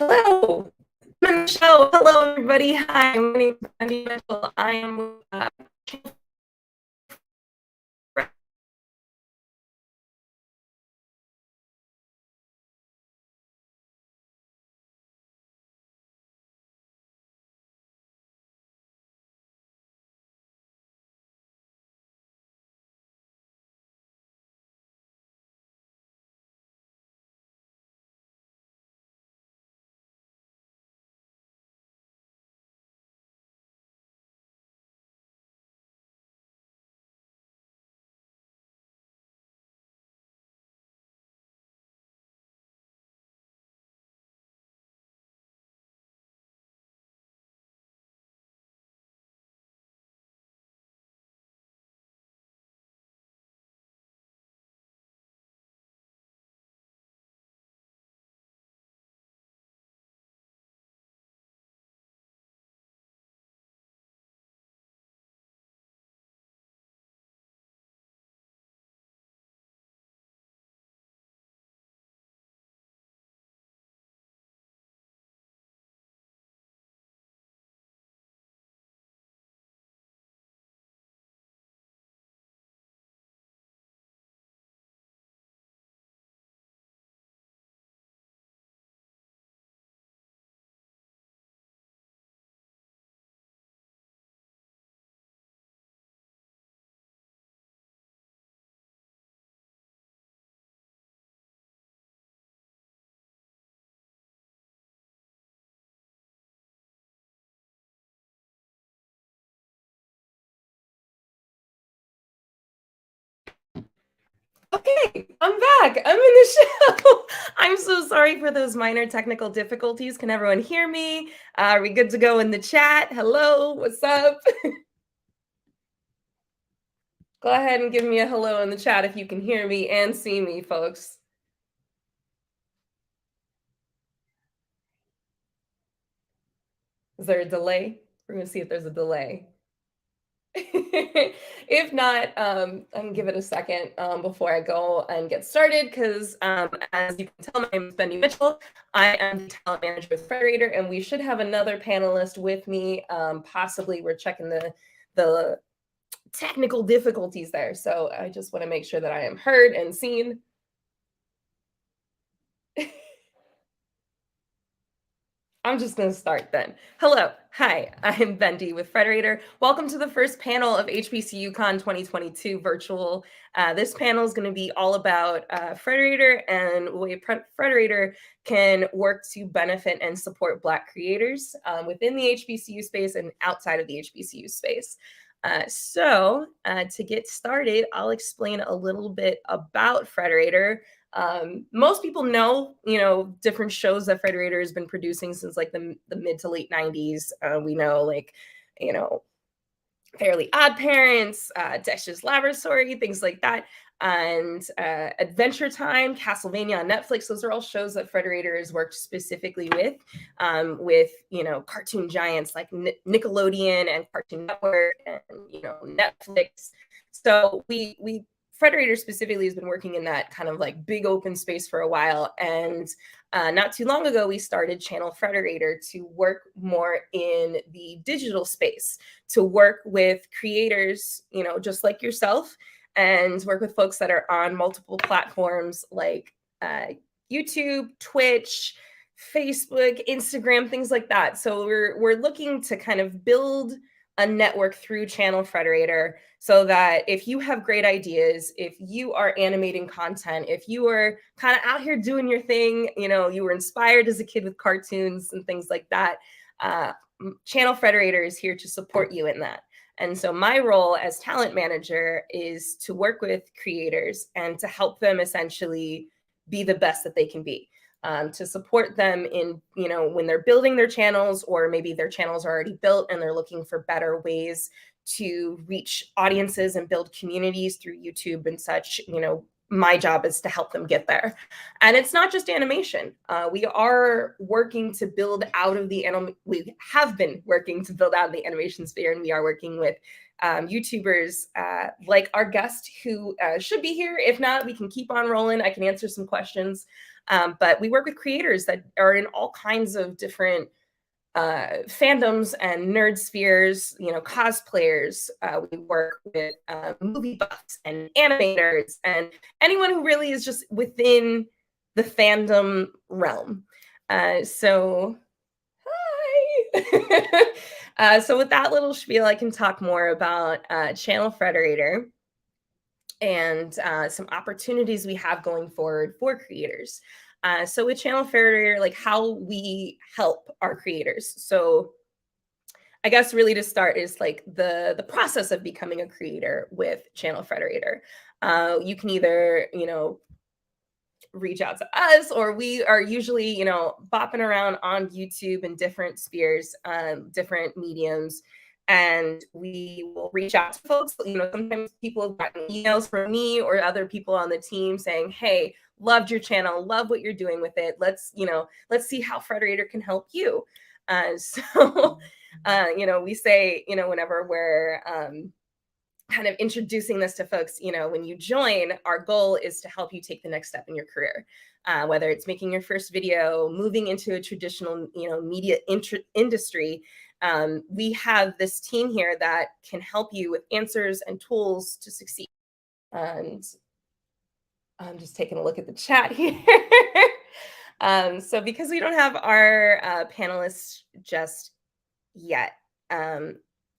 Hello, Michelle. Hello, everybody. Hi, my name is Bendy Mitchell. I am okay. I'm back. I'm in the show. I'm so sorry for those minor technical difficulties. Can everyone hear me? Are we good to go in the chat? Hello, what's up? Go ahead and give me a hello in the chat if you can hear me and see me, folks. Is there a delay? We're going to see if there's a delay. If not, I can give it a second before I go and get started because, as you can tell, my name is Bendy Mitchell. I am the talent manager with Frederator, and we should have another panelist with me. Possibly, we're checking the technical difficulties there, so I just want to make sure that I am heard and seen. I'm just going to start then. Hello. Hi, I'm Bendy with Frederator. Welcome to the first panel of HBCU Con 2022 virtual. This panel is going to be all about Frederator and the way Frederator can work to benefit and support Black creators within the HBCU space and outside of the HBCU space. So to get started, I'll explain a little bit about Frederator. Most people know, different shows that Frederator has been producing since like the mid to late 90s. We know Fairly Oddparents, Dexter's Laboratory, things like that. And Adventure Time, Castlevania on Netflix. Those are all shows that Frederator has worked specifically with cartoon giants like Nickelodeon and Cartoon Network and, Netflix. So we Frederator specifically has been working in that kind of like big open space for a while. And not too long ago, we started Channel Frederator to work more in the digital space, to work with creators, just like yourself, and work with folks that are on multiple platforms like YouTube, Twitch, Facebook, Instagram, things like that. So we're looking to kind of build a network through Channel Frederator so that if you have great ideas, if you are animating content, if you are kind of out here doing your thing, you were inspired as a kid with cartoons and things like that, Channel Frederator is here to support you in that. And so my role as talent manager is to work with creators and to help them essentially be the best that they can be. To support them in, when they're building their channels, or maybe their channels are already built and they're looking for better ways to reach audiences and build communities through YouTube and such. My job is to help them get there. And it's not just animation. We are working to build out of we have been working to build out of the animation sphere, and we are working with YouTubers like our guest who should be here. If not, we can keep on rolling. I can answer some questions. But we work with creators that are in all kinds of different fandoms and nerd spheres, cosplayers. We work with movie buffs and animators and anyone who really is just within the fandom realm. So hi. So with that little spiel, I can talk more about Channel Frederator and some opportunities we have going forward for creators. So with Channel Frederator, like how we help our creators. So I guess really to start is like the process of becoming a creator with Channel Frederator. You can either, reach out to us, or we are usually, bopping around on YouTube in different spheres, different mediums, and we will reach out to folks. Sometimes people have gotten emails from me or other people on the team saying, hey, loved your channel, love what you're doing with it. Let's see how Frederator can help you. So we say, whenever we're kind of introducing this to folks, when you join, our goal is to help you take the next step in your career, whether it's making your first video, moving into a traditional, media industry. We have this team here that can help you with answers and tools to succeed. And I'm just taking a look at the chat here. So because we don't have our panelists just yet,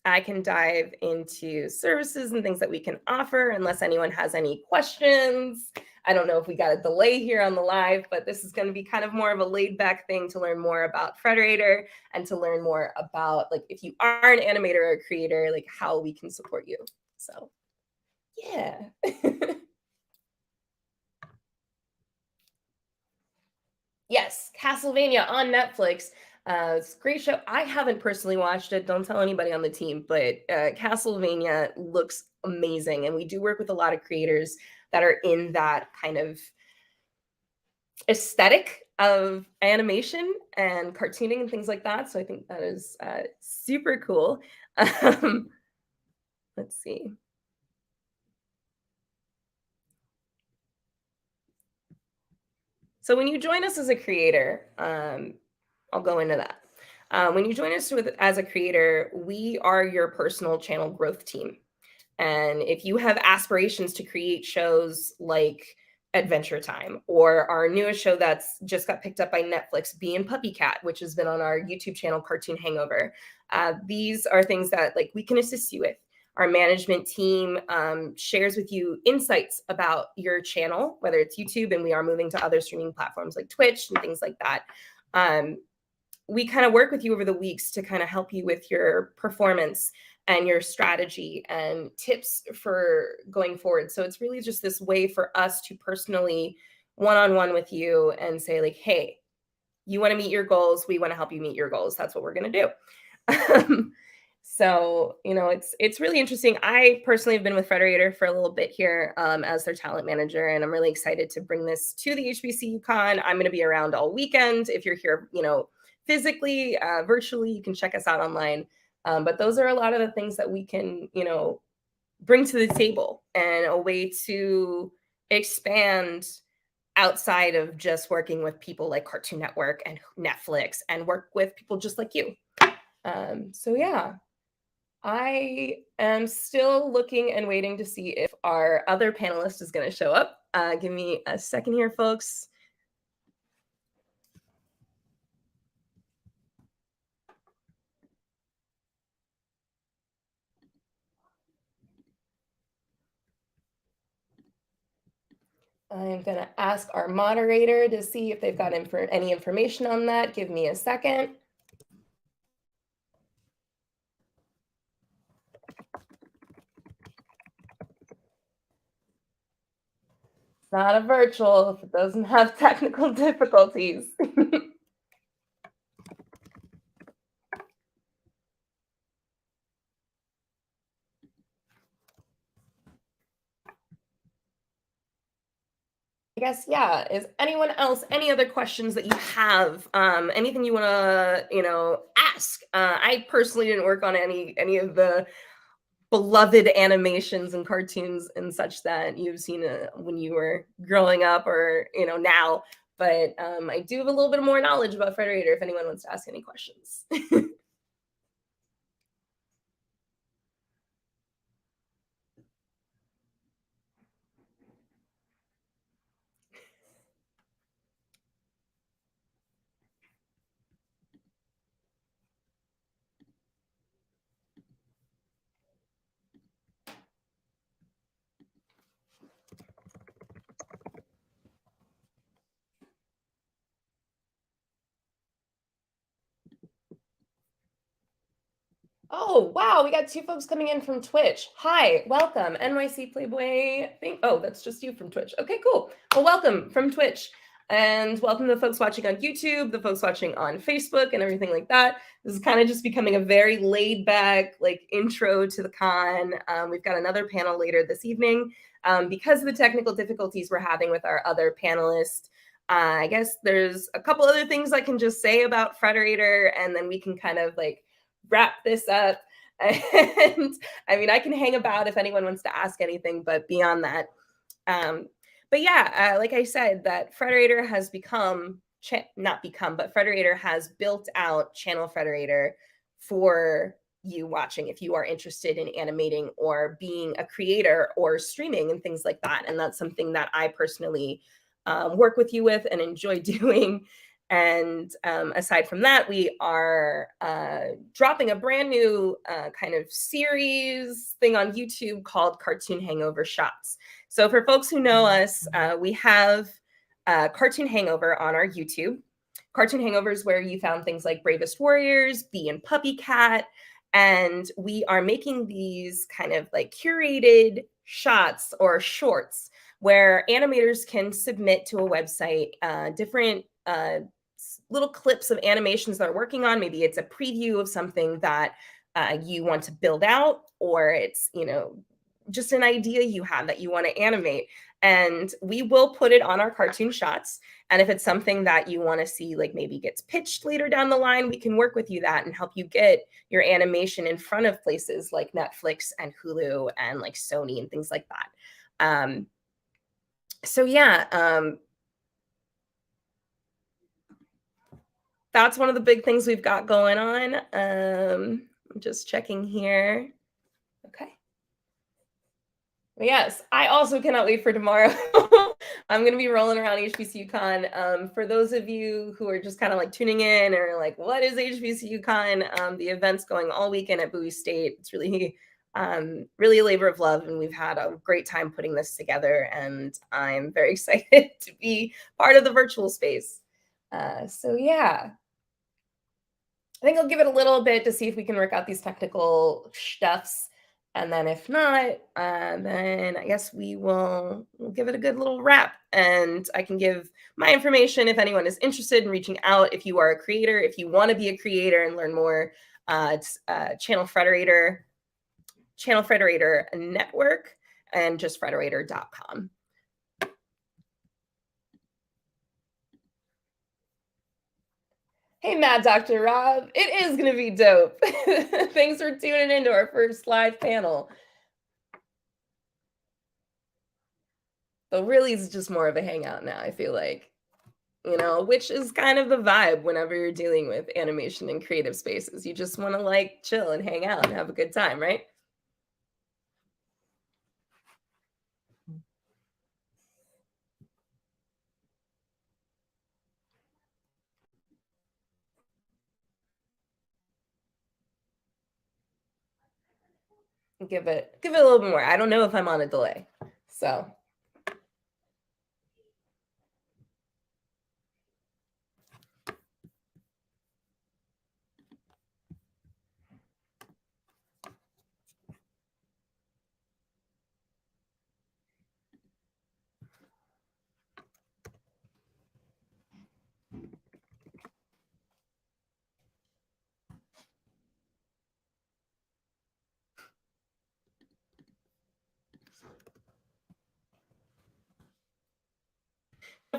I can dive into services and things that we can offer unless anyone has any questions. I don't know if we got a delay here on the live, but this is going to be kind of more of a laid back thing to learn more about Frederator and to learn more about, like, if you are an animator or a creator, like how we can support you. So yeah. Yes, Castlevania on Netflix. It's a great show. I haven't personally watched it. Don't tell anybody on the team, but Castlevania looks amazing. And we do work with a lot of creators that are in that kind of aesthetic of animation and cartooning and things like that. So I think that is super cool. Let's see. So when you join us as a creator, I'll go into that. When you join us as a creator, we are your personal channel growth team. And if you have aspirations to create shows like Adventure Time, or our newest show that's just got picked up by Netflix, Bee and Puppy Cat, which has been on our YouTube channel, Cartoon Hangover, these are things that like we can assist you with. Our management team shares with you insights about your channel, whether it's YouTube, and we are moving to other streaming platforms like Twitch and things like that. We kind of work with you over the weeks to kind of help you with your performance and your strategy and tips for going forward. So it's really just this way for us to personally one-on-one with you and say like, hey, you want to meet your goals, we want to help you meet your goals. That's what we're going to do. So, it's really interesting. I personally have been with Frederator for a little bit here as their talent manager, and I'm really excited to bring this to the HBCU Con. I'm going to be around all weekend. If you're here, physically, virtually, you can check us out online. But those are a lot of the things that we can, bring to the table, and a way to expand outside of just working with people like Cartoon Network and Netflix, and work with people just like you. So yeah, I am still looking and waiting to see if our other panelist is going to show up. Give me a second here, folks. I'm going to ask our moderator to see if they've got any information on that. Give me a second. It's not a virtual if it doesn't have technical difficulties. I guess, yeah. Is anyone else, any other questions that you have? Anything you want to, ask? I personally didn't work on any of the beloved animations and cartoons and such that you've seen when you were growing up, or, now. But I do have a little bit more knowledge about Frederator if anyone wants to ask any questions. Oh, wow, we got 2 folks coming in from Twitch. Hi, welcome, NYC Playboy. Oh, that's just you from Twitch. Okay, cool. Well, welcome from Twitch. And welcome to the folks watching on YouTube, the folks watching on Facebook and everything like that. This is kind of just becoming a very laid back like intro to the con. We've got another panel later this evening. Because of the technical difficulties we're having with our other panelists, I guess there's a couple other things I can just say about Frederator, and then we can kind of like wrap this up. And I mean, I can hang about if anyone wants to ask anything, but beyond that, but yeah, like I said, that Frederator has become not become, but Frederator has built out Channel Frederator for you watching if you are interested in animating or being a creator or streaming and things like that. And that's something that I personally work with you with and enjoy doing. And aside from that, we are dropping a brand new kind of series thing on YouTube called Cartoon Hangover Shots. So for folks who know us, we have Cartoon Hangover on our YouTube. Cartoon Hangover is where you found things like Bravest Warriors, Bee and Puppy Cat, and we are making these kind of like curated shots or shorts where animators can submit to a website different little clips of animations they're working on. Maybe it's a preview of something that you want to build out, or it's, you know, just an idea you have that you want to animate. And we will put it on our cartoon shots. And if it's something that you want to see, like maybe gets pitched later down the line, we can work with you that and help you get your animation in front of places like Netflix and Hulu and like Sony and things like that. So yeah, that's one of the big things we've got going on. I'm just checking here. Okay. Yes, I also cannot wait for tomorrow. I'm going to be rolling around HBCU Con. For those of you who are just kind of like tuning in or like, what is HBCU Con? The event's going all weekend at Bowie State. It's really, really a labor of love, and we've had a great time putting this together. And I'm very excited to be part of the virtual space. So yeah. I think I'll give it a little bit to see if we can work out these technical stuffs. And then if not, then I guess we'll give it a good little wrap. And I can give my information if anyone is interested in reaching out. If you are a creator, if you want to be a creator and learn more, it's Channel Frederator Network, and just frederator.com. Hey, Mad Dr. Rob. It is going to be dope. Thanks for tuning into our first live panel. But really, it's just more of a hangout now, I feel like, you know, which is kind of the vibe whenever you're dealing with animation and creative spaces. You just want to like chill and hang out and have a good time, right? Give it a little bit more. I don't know if I'm on a delay. So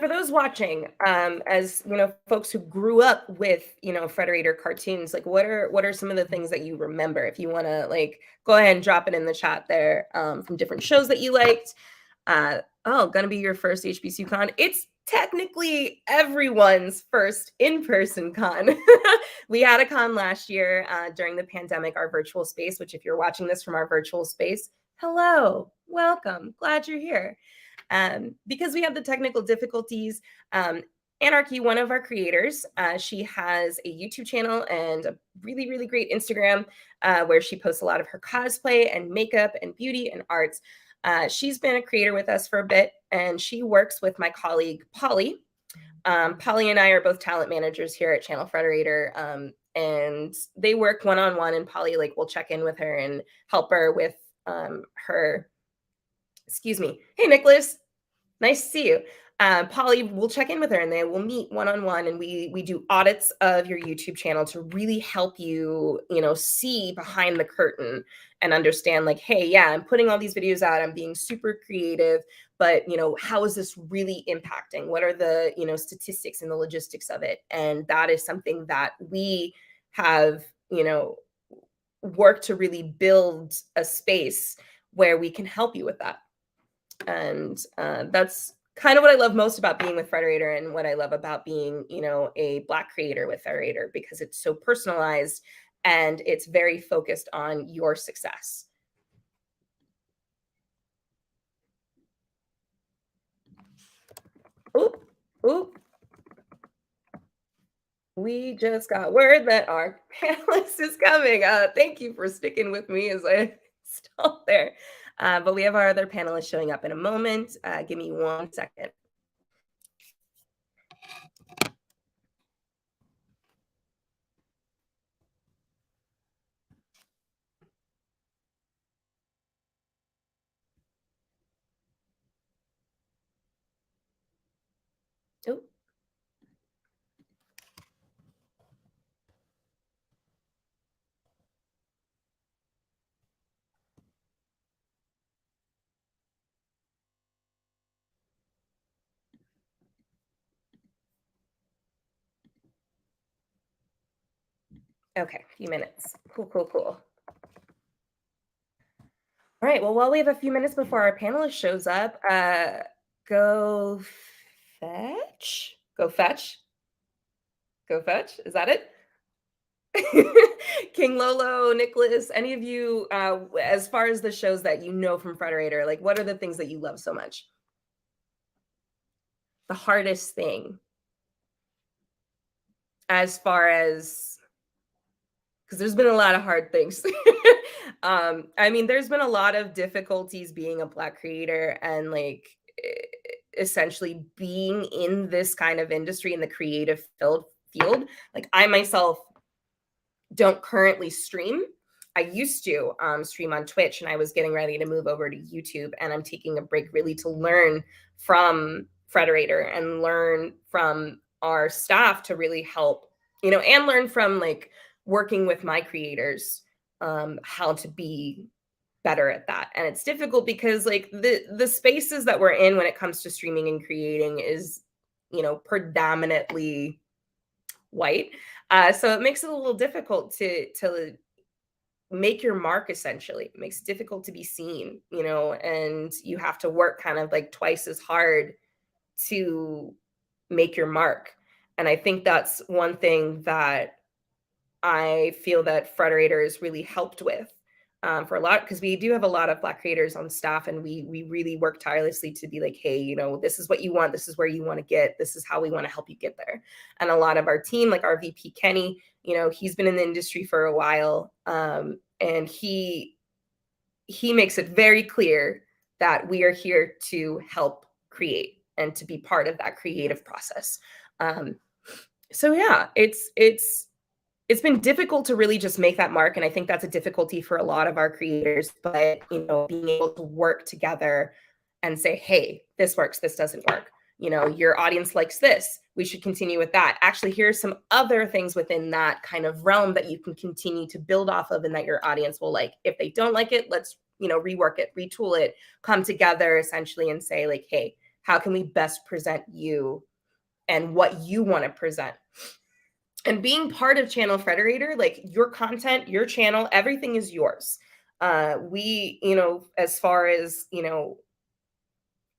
for those watching, as you know, folks who grew up with, you know, Frederator cartoons, like what are some of the things that you remember? If you want to like go ahead and drop it in the chat there, from different shows that you liked. Oh, gonna be your first HBCU Con. It's technically everyone's first in-person con. We had a con last year during the pandemic, our virtual space, which if you're watching this from our virtual space, hello, welcome, glad you're here. Because we have the technical difficulties, Anarkee, one of our creators, she has a YouTube channel and a really, really great Instagram where she posts a lot of her cosplay and makeup and beauty and arts. She's been a creator with us for a bit, and she works with my colleague, Polly. Polly and I are both talent managers here at Channel Frederator, and they work one-on-one, and Polly will check in with her and help her with her, excuse me. Hey, Nicholas. Nice to see you. Polly will check in with her and they will meet one-on-one, and we do audits of your YouTube channel to really help you, see behind the curtain and understand hey, yeah, I'm putting all these videos out. I'm being super creative, but how is this really impacting? What are the, statistics and the logistics of it? And that is something that we have, worked to really build a space where we can help you with that. And that's kind of what I love most about being with Frederator, and what I love about being, a Black creator with Frederator, because it's so personalized and it's very focused on your success. Oop, oop. We just got word that our panelist is coming. Thank you for sticking with me as I stalled there. But we have our other panelists showing up in a moment. Give me 1 second. Oh. Okay, a few minutes. Cool, cool, cool. All right. Well, while we have a few minutes before our panelist shows up, go fetch. Go fetch. Go fetch. Is that it? King Lolo, Nicholas, any of you, as far as the shows that you know from Frederator, what are the things that you love so much? The hardest thing, as far as, because there's been a lot of hard things. There's been a lot of difficulties being a Black creator and essentially being in this kind of industry in the creative field. I myself don't currently stream. I used to stream on Twitch, and I was getting ready to move over to YouTube, and I'm taking a break really to learn from Frederator and learn from our staff to really help, and learn from working with my creators, how to be better at that. And it's difficult because the spaces that we're in when it comes to streaming and creating is, predominantly white. So it makes it a little difficult to make your mark. Essentially, it makes it difficult to be seen, and you have to work kind of twice as hard to make your mark. And I think that's one thing that I feel that Frederator has really helped with, for a lot, because we do have a lot of Black creators on staff, and we really work tirelessly to be hey, this is what you want, this is where you want to get, this is how we want to help you get there. And a lot of our team, our VP Kenny, he's been in the industry for a while, and he makes it very clear that we are here to help create and to be part of that creative process. So yeah, it's been difficult to really just make that mark. And I think that's a difficulty for a lot of our creators, but, being able to work together and say, hey, this works, this doesn't work. Your audience likes this, we should continue with that. Actually, here's some other things within that kind of realm that you can continue to build off of and that your audience will like. If they don't like it, let's, rework it, retool it, come together essentially and say hey, how can we best present you and what you want to present? And being part of Channel Frederator, your content, your channel, everything is yours. We, as far as,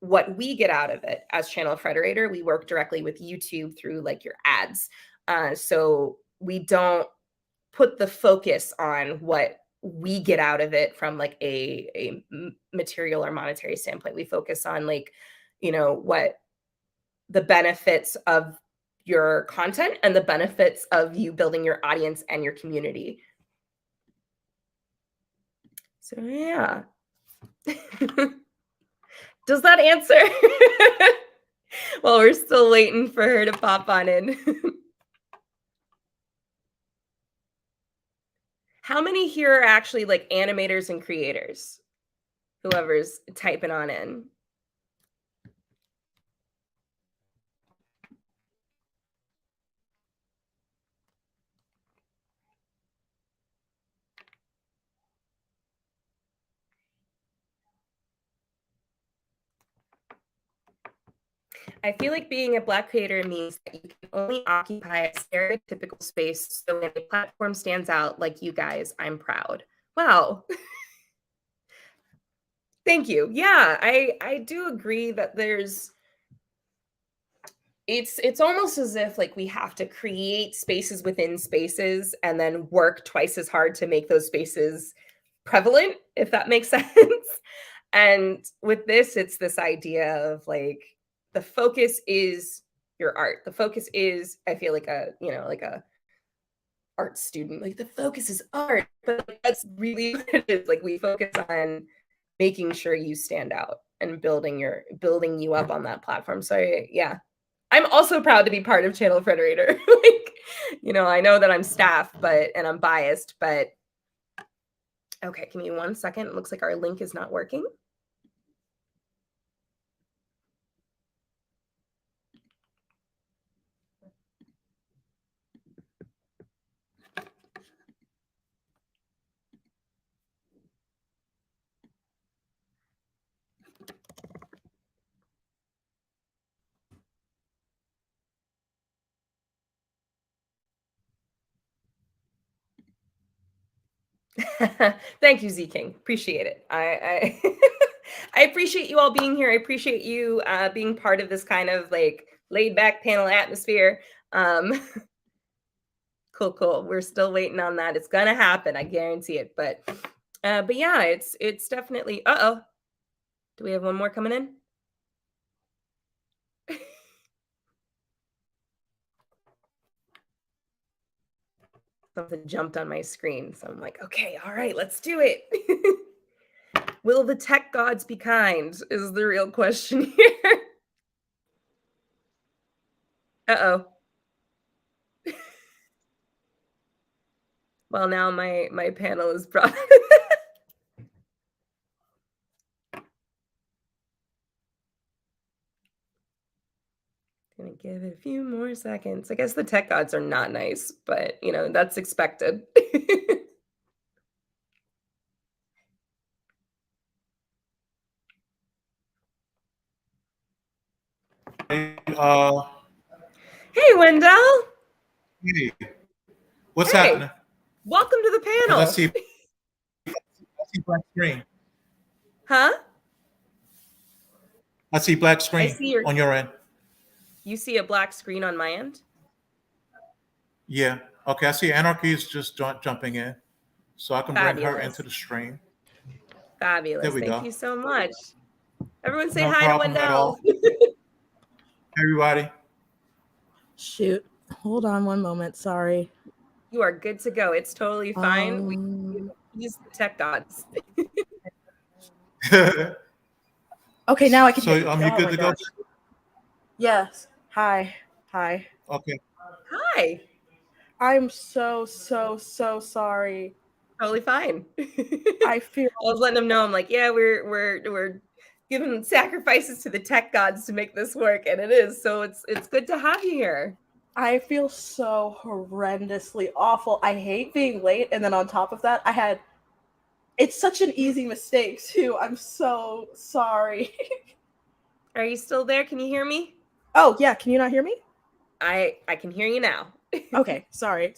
what we get out of it as Channel Frederator, we work directly with YouTube through like your ads. So we don't put the focus on what we get out of it from like a material or monetary standpoint. We focus on like, what the benefits of your content and the benefits of you building your audience and your community. So yeah. Does that answer? Well, we're still waiting for her to pop on in. How many here are actually like animators and creators? Whoever's typing on in. I feel like being a Black creator means that you can only occupy a stereotypical space. So when a platform stands out like you guys, I'm proud. Wow. Thank you. Yeah, I do agree that it's almost as if like we have to create spaces within spaces and then work twice as hard to make those spaces prevalent, if that makes sense. And with this, it's this idea of like the focus is your art. The focus is, I feel like like a art student, like the focus is art, but like, that's really what it is. Like we focus on making sure you stand out and building you up on that platform. So yeah, I'm also proud to be part of Channel Frederator. Like, I know that I'm staff, and I'm biased, but okay, give me 1 second. It looks like our link is not working. Thank you, Z King. Appreciate it. I I appreciate you all being here. I appreciate you being part of this kind of like laid back panel atmosphere. Cool. We're still waiting on that. It's gonna happen. I guarantee it. But yeah, it's definitely. Uh-oh. Do we have one more coming in? Something jumped on my screen. So I'm like, okay, all right, let's do it. Will the tech gods be kind? Is the real question here. Uh-oh. Well, now my panel is brought. Gonna give it a few more seconds. I guess the tech gods are not nice, but that's expected. Hey, Hey, Wendell. hey, what's happening? Welcome to the panel. I see black screen. Huh? I see black screen on your end. You see a black screen on my end? Yeah. Okay. I see Anarkee is just jumping in, so I can bring her into the stream. Fabulous. There we go. Thank you so much. Everyone say No hi to problem at all. Wendell. Everybody. Shoot. Hold on one moment. Sorry. You are good to go. It's totally fine. We use the tech gods. Okay, now I can. So you good to go? Yes. Hi. Okay. Hi. I'm so sorry. Totally fine. I feel. I was letting them know. I'm like, yeah, we're giving sacrifices to the tech gods to make this work, and it is. So it's good to have you here. I feel so horrendously awful. I hate being late, and then on top of that, it's such an easy mistake too. I'm so sorry. Are you still there? Can you hear me? Oh yeah, can you not hear me? I can hear you now. Okay, sorry.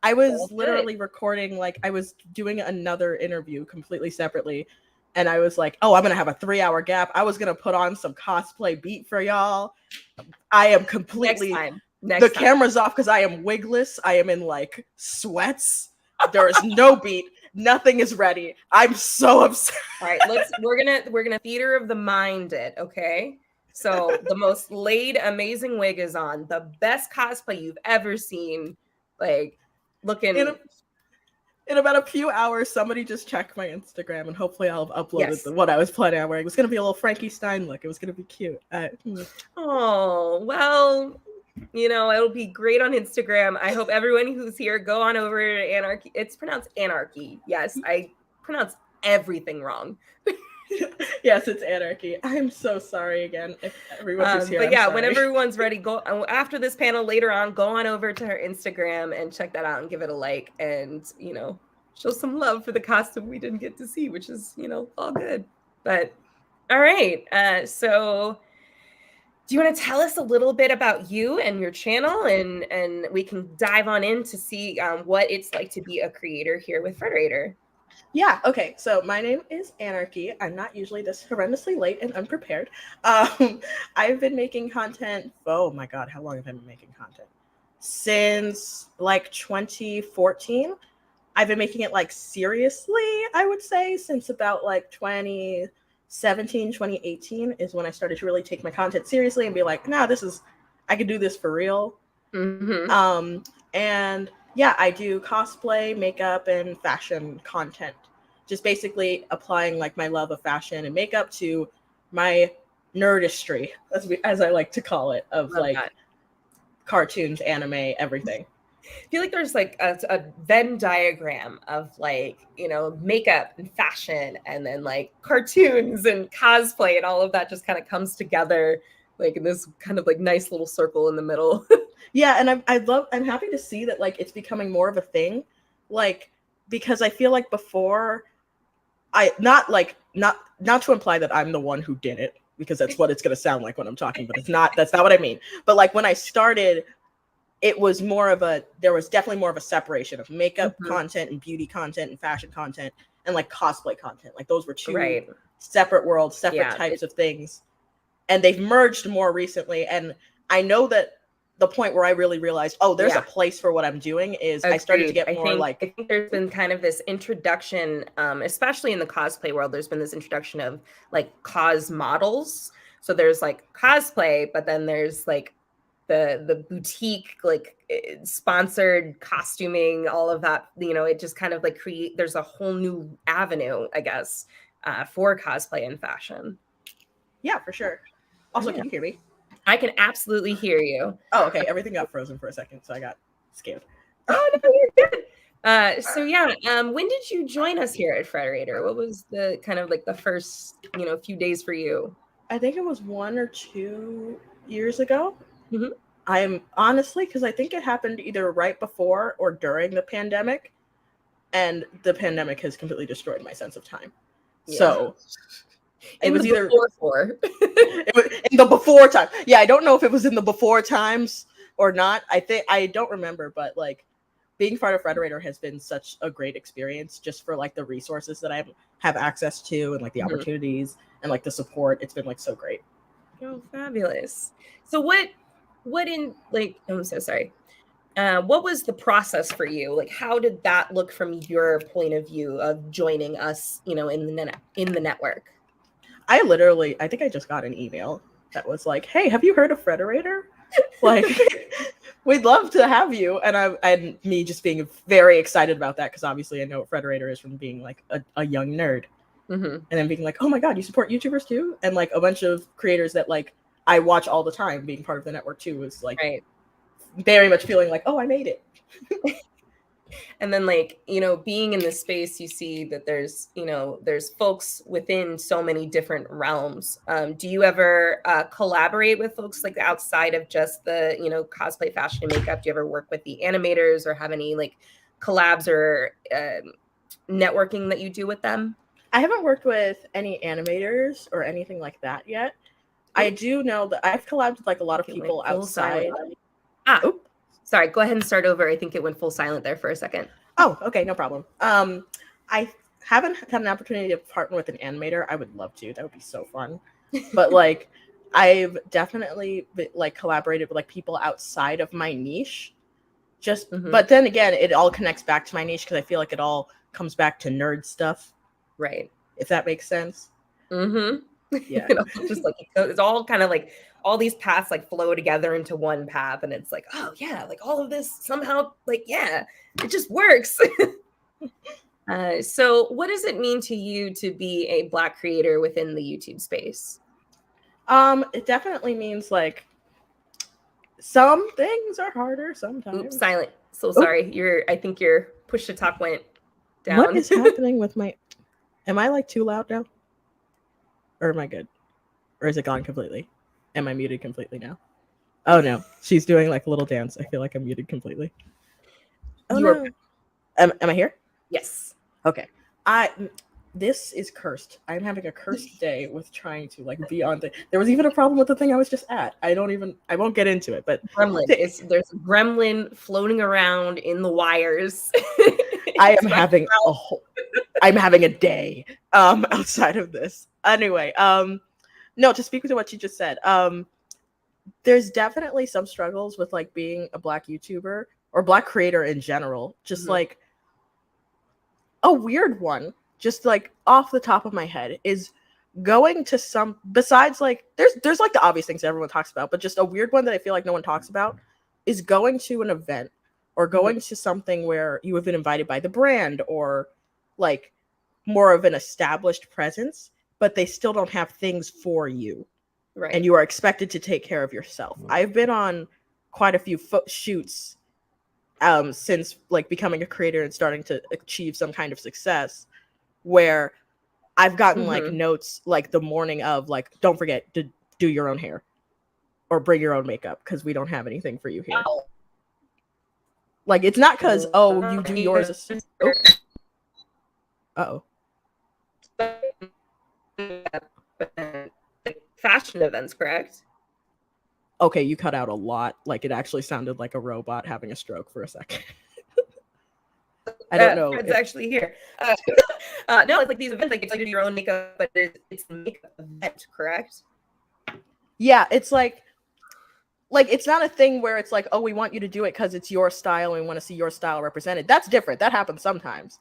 I was literally recording, like I was doing another interview completely separately, and I was like, oh, I'm gonna have a 3-hour gap. I was gonna put on some cosplay beat for y'all. I am completely Next the time. camera's off because I am wigless. I am in like sweats. There is no beat. Nothing is ready. I'm so upset. All right, we're gonna theater of the mind it, okay? So the most laid, amazing wig is on. The best cosplay you've ever seen. Like looking in about a few hours, somebody just check my Instagram and hopefully I'll have uploaded what I was planning on wearing. It was gonna be a little Frankie Stein look. It was gonna be cute. Oh, well, it'll be great on Instagram. I hope everyone who's here go on over to Anarkee. It's pronounced Anarkee. Yes, I pronounce everything wrong. Yes, it's Anarkee. I'm so sorry again if everyone who's here. But yeah, when everyone's ready, go after this panel later on, go on over to her Instagram and check that out and give it a like and show some love for the costume we didn't get to see, which is all good. But all right, so do you want to tell us a little bit about you and your channel, and we can dive on in to see what it's like to be a creator here with Frederator? Yeah, okay. So my name is Anarkee. I'm not usually this horrendously late and unprepared. I've been making content. Oh my God, how long have I been making content? Since like 2014. I've been making it like seriously, I would say, since about like 2017, 2018 is when I started to really take my content seriously and be like, nah, I could do this for real. Mm-hmm. And yeah, I do cosplay, makeup, and fashion content. Just basically applying like my love of fashion and makeup to my nerdistry, as I like to call it, of Love like that. Cartoons, anime, everything. I feel like there's like a Venn diagram of like, makeup and fashion and then like cartoons and cosplay and all of that just kind of comes together like in this kind of like nice little circle in the middle. Yeah, and I'm happy to see that like it's becoming more of a thing, like because I feel like before not to imply that I'm the one who did it, because that's what it's going to sound like when I'm talking, but that's not what I mean. But like when I started, there was definitely more of a separation of makeup content and beauty content and fashion content and like cosplay content. Like those were two separate worlds, separate types of things. And they've merged more recently. And I know that the point where I really realized, oh, there's a place for what I'm doing is I started to get more I think there's been kind of this introduction, especially in the cosplay world, there's been this introduction of like cos models. So there's like cosplay, but then there's like the boutique, like sponsored costuming, all of that, it just kind of like there's a whole new avenue, I guess, for cosplay and fashion. Yeah, for sure. Also, can you hear me? I can absolutely hear you. Oh, okay. Everything got frozen for a second, so I got scared. Oh, no, you're good. So yeah, when did you join us here at Frederator? What was the kind of like the first, few days for you? I think it was 1 or 2 years ago. Mm-hmm. I'm honestly, because I think it happened either right before or during the pandemic, and the pandemic has completely destroyed my sense of time. Yeah. So it was either before. It was in the before time. Yeah, I don't know if it was in the before times or not. I don't remember, but like being part of Frederator has been such a great experience just for like the resources that I have access to and like the opportunities and like the support. It's been like so great. Oh, fabulous. So what in like, I'm so sorry. What was the process for you? Like, how did that look from your point of view of joining us, in the network? I think I just got an email that was like, "Hey, have you heard of Frederator? Like, we'd love to have you." And me just being very excited about that because obviously I know what Frederator is from being like a young nerd, and then being like, "Oh my God, you support YouTubers too?" And like a bunch of creators that like I watch all the time, being part of the network too, was like very much feeling like, "Oh, I made it." And then like, being in this space, you see that there's folks within so many different realms. Do you ever collaborate with folks like outside of just the, cosplay, fashion, and makeup? Do you ever work with the animators or have any like collabs or networking that you do with them? I haven't worked with any animators or anything like that yet. I do know that I've collabed with like a lot of people outside. Sorry, go ahead and start over. I think it went full silent there for a second. Oh, okay, no problem. I haven't had an opportunity to partner with an animator. I would love to. That would be so fun. But like, I've definitely like collaborated with like people outside of my niche. Just, but then again, it all connects back to my niche because I feel like it all comes back to nerd stuff, right? If that makes sense. Yeah. Just like it's all kind of like all these paths like flow together into one path, and it's like, oh yeah, like all of this somehow, like yeah, it just works. So what does it mean to you to be a Black creator within the YouTube space? It definitely means like some things are harder sometimes. Oops, silent. So sorry. I think your push to talk went down. What is happening with my, am I like too loud now? Or am I good? Or is it gone completely? Am I muted completely now? Oh no, she's doing like a little dance. I feel like I'm muted completely. Oh no. Am I here? Yes. Okay. This is cursed. I'm having a cursed day with trying to like be on the. There was even a problem with the thing I was just at. I won't get into it, but gremlin. There's a gremlin floating around in the wires. I am having I'm having a day outside of this. Anyway, no, to speak to what you just said, there's definitely some struggles with like being a Black YouTuber or Black creator in general. Just like a weird one, just like off the top of my head, is going to some, besides like there's like the obvious things everyone talks about, but just a weird one that I feel like no one talks about is going to an event or going to something where you have been invited by the brand or like more of an established presence, but they still don't have things for you. Right. And you are expected to take care of yourself. I've been on quite a few shoots since like becoming a creator and starting to achieve some kind of success, where I've gotten like notes like the morning of like, don't forget to do your own hair or bring your own makeup because we don't have anything for you here. Oh. Like it's not because you do yours. Uh-oh. Fashion events, correct? Okay, you cut out a lot. Like it actually sounded like a robot having a stroke for a second. I don't know. Fred's actually here. No, it's like these events, like it's like you do your own makeup, but it's a makeup event, correct? Yeah, it's like it's not a thing where it's like, oh, we want you to do it because it's your style and we want to see your style represented. That's different. That happens sometimes.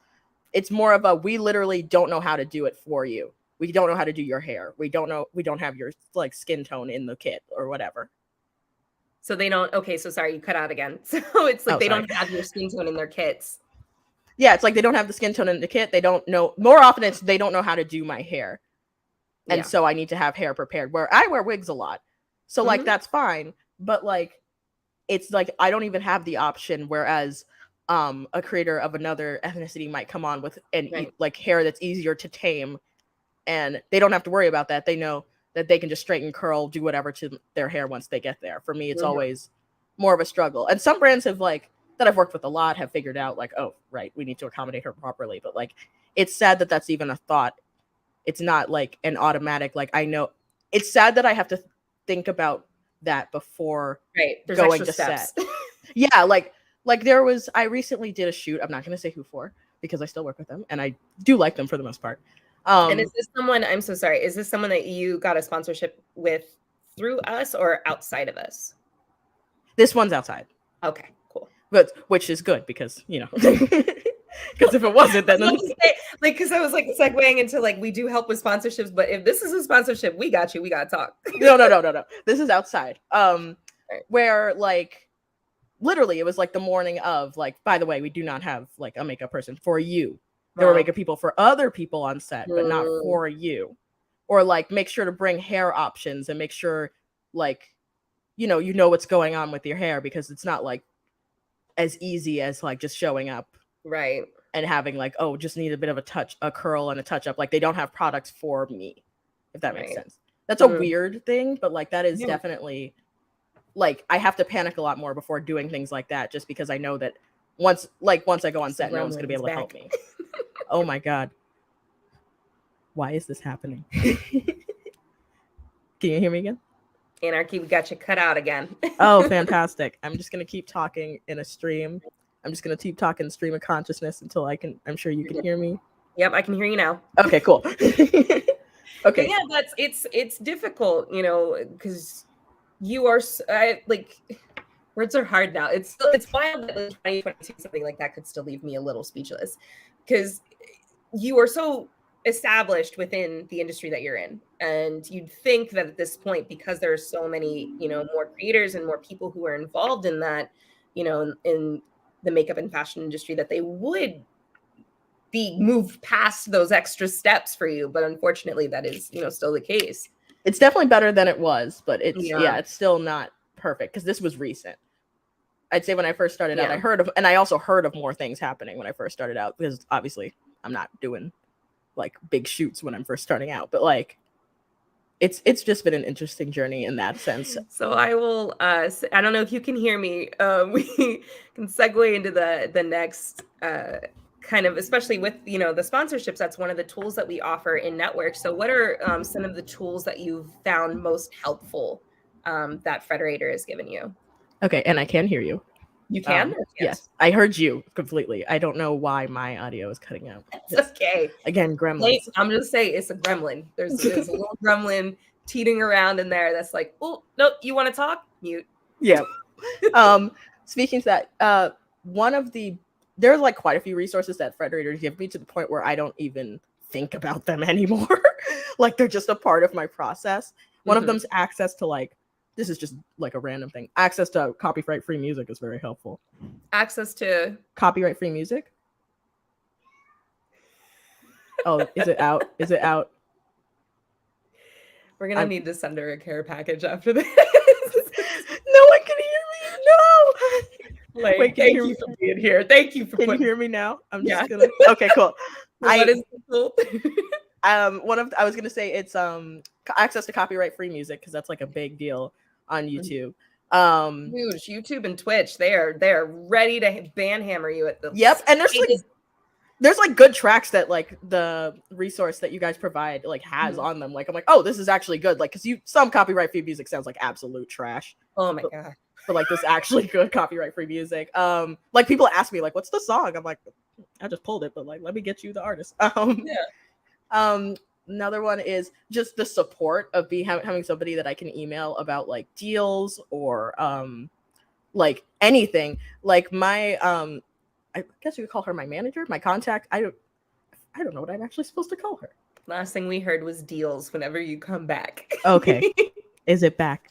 It's more of a, we literally don't know how to do it for you. We don't know how to do your hair. We don't have your like skin tone in the kit or whatever. So they don't, okay, so sorry, you cut out again. So it's like they don't have your skin tone in their kits. Yeah, it's like they don't have the skin tone in the kit. They don't know, more often it's they don't know how to do my hair. And so I need to have hair prepared, where I wear wigs a lot. So like that's fine. But like it's like I don't even have the option, whereas a creator of another ethnicity might come on with like hair that's easier to tame, and they don't have to worry about that. They know that they can just straighten, curl, do whatever to their hair once they get there. For me, it's always more of a struggle. And some brands have like, that I've worked with a lot, have figured out like, oh, right, we need to accommodate her properly. But like, it's sad that that's even a thought. It's not like an automatic, like, I know. It's sad that I have to think about that before going to set. Yeah, like I recently did a shoot. I'm not going to say who for, because I still work with them and I do like them for the most part. And is this someone, I'm so sorry, is this someone that you got a sponsorship with through us or outside of us? This one's outside. Okay, cool. But which is good because, you know, because if it wasn't, then like, because I was like segueing into like, we do help with sponsorships, but if this is a sponsorship, we got you, we got to talk. No. This is outside. Where like, literally it was like the morning of like, by the way, we do not have like a makeup person for you. There were makeup people for other people on set, but not for you. Or like make sure to bring hair options and make sure like, you know what's going on with your hair, because it's not like as easy as like just showing up. Right. And having like, oh, just need a bit of a curl and a touch up. Like they don't have products for me, if that makes sense. That's a weird thing, but like that is definitely like I have to panic a lot more before doing things like that, just because I know that once I go on set, no one's gonna be able to help me. Oh my God. Why is this happening? Can you hear me again? Anarkee, we got you cut out again. Oh, fantastic. I'm just going to keep talking in a stream. I'm just going to keep talking stream of consciousness until I'm sure you can hear me. Yep, I can hear you now. Okay, cool. Okay. But yeah, it's difficult, you know, because you are like, words are hard now. It's wild that in 2022 something like that could still leave me a little speechless, because you are so established within the industry that you're in, and you'd think that at this point, because there are so many, you know, more creators and more people who are involved in that, you know, in the makeup and fashion industry, that they would be moved past those extra steps for you. But unfortunately, that is, you know, still the case. It's definitely better than it was, but it's still not perfect, because this was recent. I'd say when I first started out, I also heard of more things happening when I first started out, because obviously I'm not doing like big shoots when I'm first starting out, but like it's just been an interesting journey in that sense. So I will I don't know if you can hear me. We can segue into the next kind of, especially with, you know, the sponsorships. That's one of the tools that we offer in network. So what are some of the tools that you've found most helpful that Frederator has given you? Okay, and I can hear you. You can? Yes, I heard you completely. I don't know why my audio is cutting out. It's okay. Again, gremlins. I'm just saying it's a gremlin. There's a little gremlin teetering around in there that's like, oh, no, you want to talk? Mute. Yeah. Speaking to that, there's like quite a few resources that Frederator give me, to the point where I don't even think about them anymore. Like, they're just a part of my process. One of them's access to, like, this is just like a random thing. Access to copyright-free music is very helpful. Access to copyright-free music? Oh, is it out? Is it out? We're gonna need to send her a care package after this. No one can hear me. No. Like, wait, thank you for being here. Thank you for. Can you hear me now? I'm just gonna. Okay, cool. What is cool? I was gonna say it's access to copyright-free music, because that's like a big deal on YouTube. Huge. YouTube and Twitch, they're ready to ban hammer you at the. Yep, and there's like good tracks that like the resource that you guys provide like has on them. Like, I'm like, oh, this is actually good. Like, because some copyright-free music sounds like absolute trash. Oh my god. But like, this actually good copyright-free music. Like, people ask me like, what's the song? I'm like, I just pulled it, but like, let me get you the artist. Another one is just the support of having somebody that I can email about like deals or like anything. Like my I guess you could call her my manager, my contact. I don't know what I'm actually supposed to call her. Last thing we heard was deals whenever you come back. Okay. Is it back?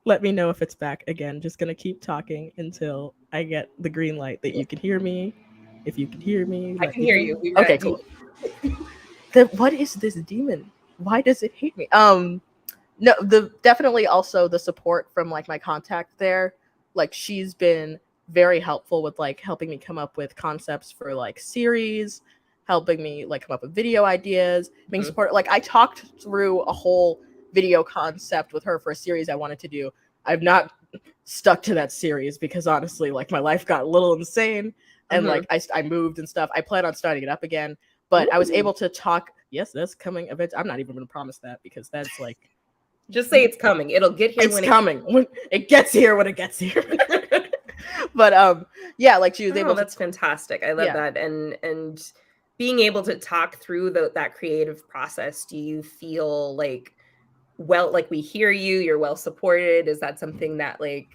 Let me know if it's back. Again, just gonna keep talking until I get the green light that you can hear me. If you can hear me, I can hear you. Okay, cool. What is this demon? Why does it hate me? No, definitely also the support from like my contact there. Like, she's been very helpful with like helping me come up with concepts for like series, helping me like come up with video ideas, being support. Like, I talked through a whole video concept with her for a series I wanted to do. I've not stuck to that series because honestly, like, my life got a little insane, and like I moved and stuff. I plan on starting it up again, but I was able to talk. Yes, that's coming eventually. I'm not even going to promise that, because that's like, just say it's coming. It'll get here. It's coming. When it gets here, when it gets here. But yeah, like, she was able. That's fantastic. I love that, and being able to talk through that creative process. Do you feel like, well, like, we hear you, you're well supported? Is that something that like,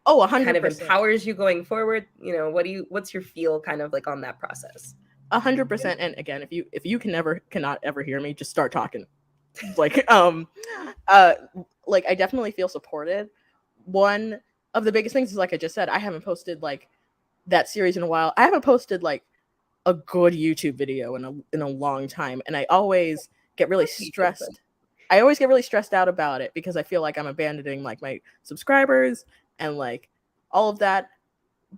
100% kind of empowers you going forward? You know, what's your feel kind of like on that process? 100%. And again, if you cannot ever hear me, just start talking. Like, like, I definitely feel supported. One of the biggest things is, like I just said, I haven't posted like that series in a while. I haven't posted like a good YouTube video in a long time, and I always get really stressed. I always get really stressed out about it, because I feel like I'm abandoning like my subscribers and like all of that.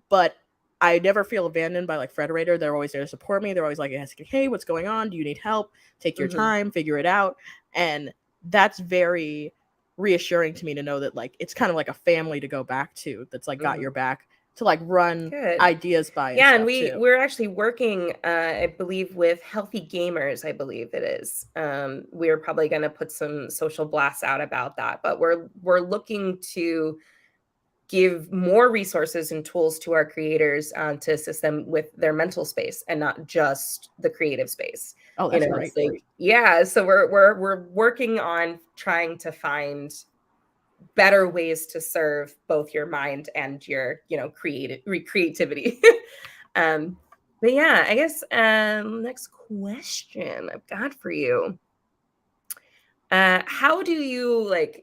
But I never feel abandoned by like Frederator. They're always there to support me. They're always like asking, hey, what's going on? Do you need help? Take your time, figure it out. And that's very reassuring to me to know that like it's kind of like a family to go back to, that's like got your back to like run ideas by. And we're actually working, I believe, with Healthy Gamers. I believe it is. We're probably going to put some social blasts out about that, but we're looking to give more resources and tools to our creators to assist them with their mental space and not just the creative space. Oh, that's great. Like, yeah. So we're working on trying to find better ways to serve both your mind and your, creativity. But yeah, I guess next question I've got for you. How do you like?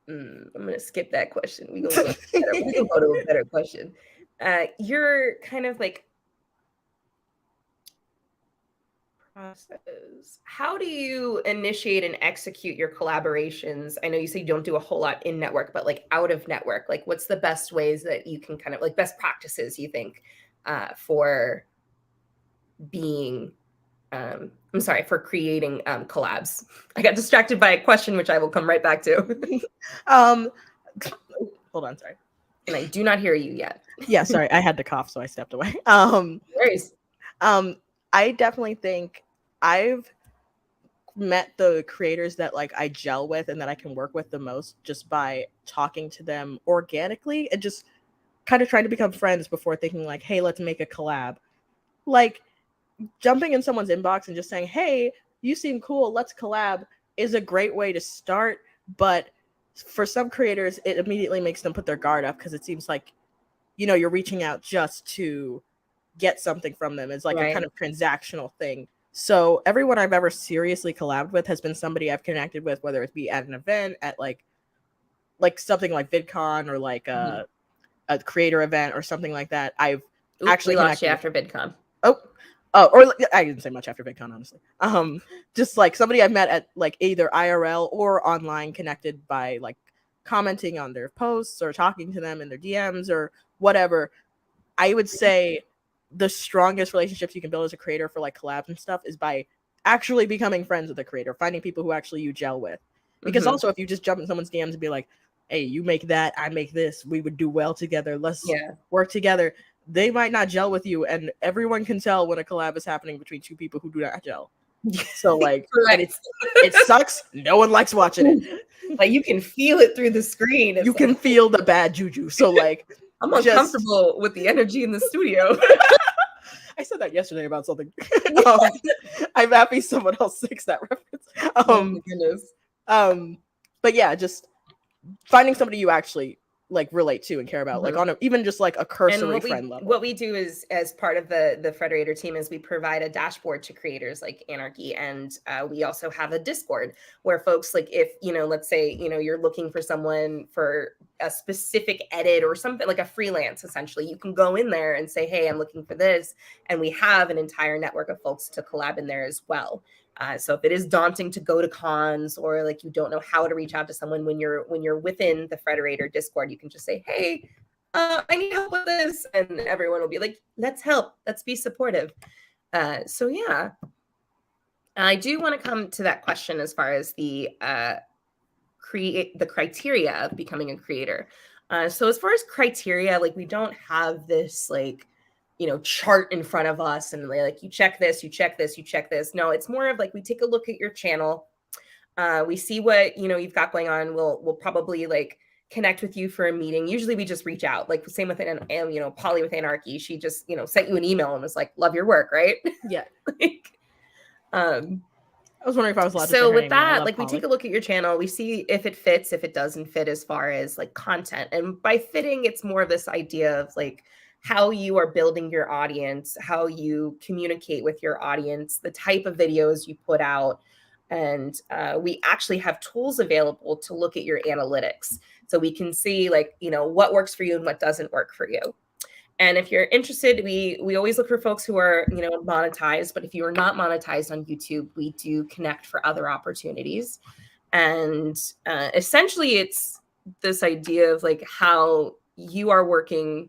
I'm gonna skip that question. We can go to a better question. You're kind of like process. How do you initiate and execute your collaborations? I know you say you don't do a whole lot in network, but like out of network, like what's the best ways that you can kind of like best practices you think for being for creating collabs? I got distracted by a question, which I will come right back to. Hold on, sorry. And I do not hear you yet. Yeah, sorry, I had to cough, so I stepped away. Worries. I definitely think I've met the creators that like I gel with and that I can work with the most just by talking to them organically and just kind of trying to become friends before thinking like, hey, let's make a collab. Like jumping in someone's inbox and just saying, hey, you seem cool, let's collab is a great way to start. But for some creators, it immediately makes them put their guard up because it seems like, you're reaching out just to get something from them. It's like a kind of transactional thing. So everyone I've ever seriously collabed with has been somebody I've connected with, whether it be at an event, at like something like VidCon or like a creator event or something like that. I've actually lost you after VidCon. Or I didn't say much after VidCon, honestly. Just like somebody I've met at like either IRL or online, connected by like commenting on their posts or talking to them in their DMs or whatever. I would say the strongest relationships you can build as a creator for like collabs and stuff is by actually becoming friends with the creator, finding people who actually you gel with. Because also if you just jump in someone's DMs and be like, hey, you make that, I make this, we would do well together, let's work together, they might not gel with you, and everyone can tell when a collab is happening between two people who do not gel. So like and it sucks, no one likes watching it. Like you can feel it through the screen. You can feel the bad juju. So like I'm uncomfortable with the energy in the studio. I said that yesterday about something. I'm happy someone else fixed that reference. Oh my goodness. But yeah, just finding somebody you actually like relate to and care about, like on even just like a cursory friend level. What we do is, as part of the Frederator team, is we provide a dashboard to creators like Anarkee, and we also have a Discord where folks, like if let's say you're looking for someone for a specific edit or something, like a freelance, essentially, you can go in there and say, hey, I'm looking for this, and we have an entire network of folks to collab in there as well. So if it is daunting to go to cons, or like you don't know how to reach out to someone when you're within the Frederator Discord, you can just say, hey, I need help with this, and everyone will be like, let's help, let's be supportive. So yeah, I do want to come to that question as far as the criteria of becoming a creator. So as far as criteria, like we don't have this like chart in front of us and like you check this, you check this, you check this. No, it's more of like we take a look at your channel, we see what you've got going on. We'll probably like connect with you for a meeting. Usually we just reach out, like same with Polly with Anarkee. She just sent you an email and was like, love your work, right? Yeah. Like, I was wondering if I was allowed to. So with that, like Polly. We take a look at your channel, we see if it fits, if it doesn't fit as far as like content. And by fitting, it's more of this idea of like how you are building your audience, how you communicate with your audience, the type of videos you put out. And we actually have tools available to look at your analytics. So we can see like, what works for you and what doesn't work for you. And if you're interested, we always look for folks who are, monetized. But if you are not monetized on YouTube, we do connect for other opportunities. And essentially, it's this idea of like how you are working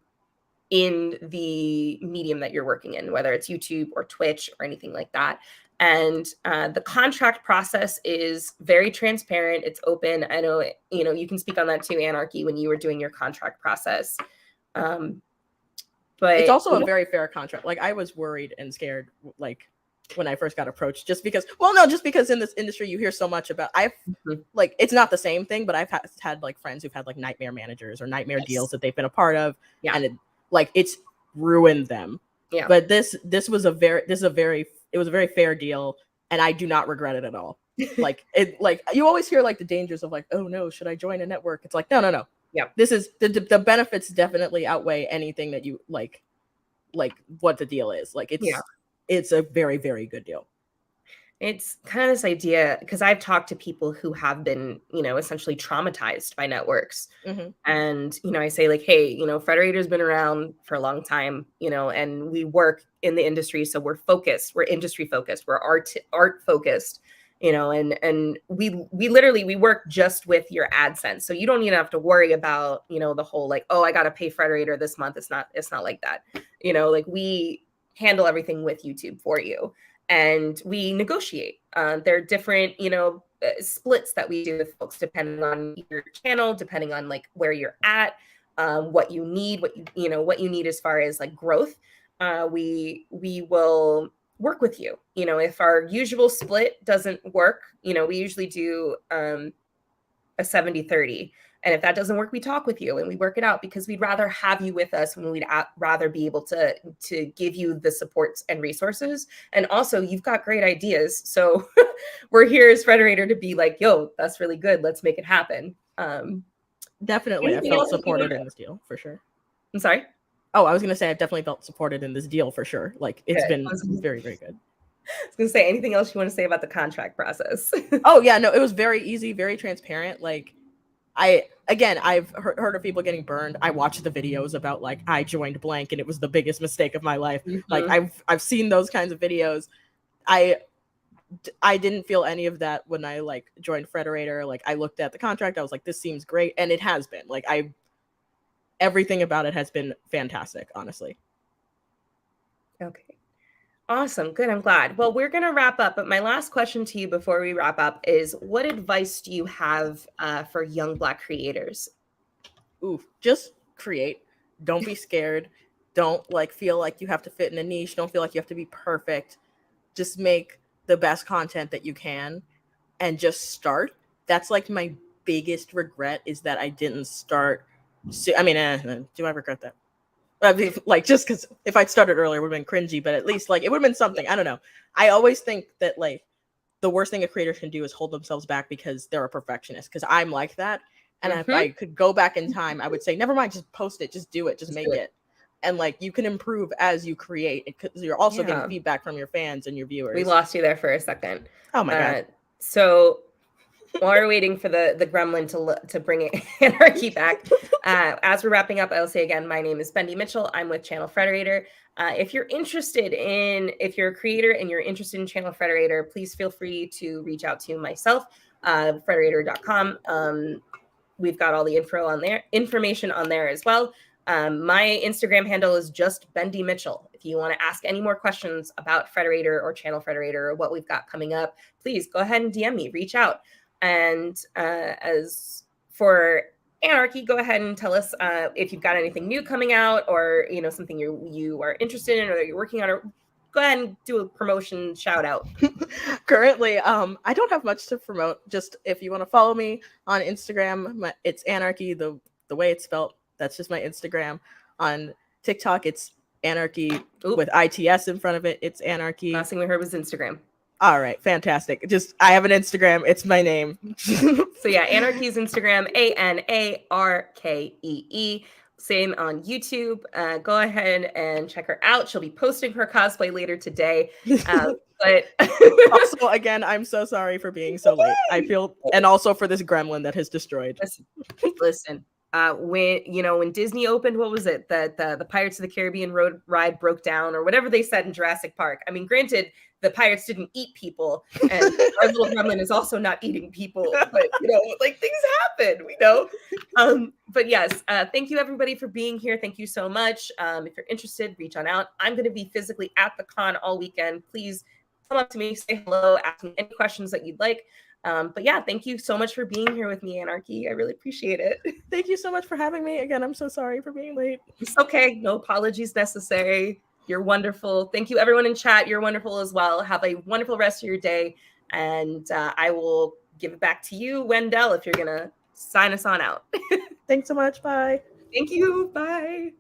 in the medium that you're working in, whether it's YouTube or Twitch or anything like that. And the contract process is very transparent. It's open. I know, you can speak on that too, Anarkee, when you were doing your contract process. But it's also a very fair contract. Like I was worried and scared, like when I first got approached, just because in this industry you hear so much about, like, it's not the same thing, but I've had like friends who've had like nightmare managers or nightmare deals that they've been a part of, and it's ruined them. But this was a very fair deal, and I do not regret it at all. Like you always hear like the dangers of like, oh no, should I join a network? It's like, no. This is the benefits definitely outweigh anything that you like what the deal is. Like it's a very, very good deal. It's kind of this idea, because I've talked to people who have been, essentially traumatized by networks. And, I say like, hey, Frederator's been around for a long time, and we work in the industry. So we're focused, we're industry focused, we're art focused, and we literally work just with your AdSense. So you don't even have to worry about, the whole like, oh, I got to pay Frederator this month. It's not like that. Like we handle everything with YouTube for you, and we negotiate. There are different, splits that we do with folks depending on your channel, depending on like where you're at, what you need, what you need as far as like growth. We will work with you. If our usual split doesn't work, we usually do a 70-30. And if that doesn't work, we talk with you and we work it out, because we'd rather have you with us when we'd rather be able to give you the supports and resources. And also, you've got great ideas. So we're here as Frederator to be like, yo, that's really good. Let's make it happen. Definitely. I felt supported in this deal for sure. I'm sorry? Oh, I was going to say I've definitely felt supported in this deal for sure. Like it's been very, very good. I was going to say, anything else you want to say about the contract process? Oh yeah, no, it was very easy, very transparent. Like I've heard of people getting burned. I watched the videos about like I joined blank and it was the biggest mistake of my life. Like I've seen those kinds of videos. I didn't feel any of that when I like joined Frederator. Like I looked at the contract, I was like, this seems great, and it has been. Like everything about it has been fantastic, honestly. Okay. Awesome. Good. I'm glad. Well, we're going to wrap up, but my last question to you before we wrap up is, what advice do you have for young Black creators? Ooh, just create. Don't be scared. Don't like feel like you have to fit in a niche. Don't feel like you have to be perfect. Just make the best content that you can and just start. That's like my biggest regret, is that I didn't start. Do I regret that? I mean, like, just because if I'd started earlier, it would have been cringy, but at least like it would have been something. I don't know. I always think that like the worst thing a creator can do is hold themselves back because they're a perfectionist, because I'm like that. And if I could go back in time, I would say, never mind, just post it, just do it, just make it. And like you can improve as you create, because you're also getting feedback from your fans and your viewers. We lost you there for a second. Oh my God. So while we're waiting for the gremlin to bring Anarkee back, as we're wrapping up, I'll say again, my name is Bendy Mitchell. I'm with Channel Frederator. If you're a creator and you're interested in Channel Frederator, please feel free to reach out to myself, Frederator.com. We've got all the information on there as well. My Instagram handle is just Bendy Mitchell. If you want to ask any more questions about Frederator or Channel Frederator or what we've got coming up, please go ahead and DM me, reach out. And as for Anarkee, go ahead and tell us if you've got anything new coming out, or something you are interested in or that you're working on, or go ahead and do a promotion shout out. Currently, I don't have much to promote. Just if you want to follow me on Instagram, it's Anarkee, the way it's spelled. That's just my Instagram. On TikTok, it's Anarkee with ITS in front of it. It's Anarkee. Last thing we heard was Instagram. All right, fantastic. I have an Instagram. It's my name. So yeah, Anarkee's Instagram, ANARKEE. Same on YouTube. Go ahead and check her out. She'll be posting her cosplay later today. But also, again, I'm so sorry for being so late. I feel, and also for this gremlin that has destroyed. Listen. When Disney opened, what was it? The Pirates of the Caribbean ride broke down, or whatever they said in Jurassic Park. I mean, granted, the pirates didn't eat people, and our little gremlin is also not eating people, but like things happen, But yes, thank you everybody for being here. Thank you so much. If you're interested, reach on out. I'm going to be physically at the con all weekend. Please come up to me, say hello, ask me any questions that you'd like. But yeah, thank you so much for being here with me, Anarkee. I really appreciate it. Thank you so much for having me. Again, I'm so sorry for being late. It's okay. No apologies necessary. You're wonderful. Thank you, everyone in chat. You're wonderful as well. Have a wonderful rest of your day. And I will give it back to you, Wendell, if you're going to sign us on out. Thanks so much. Bye. Thank you. Bye.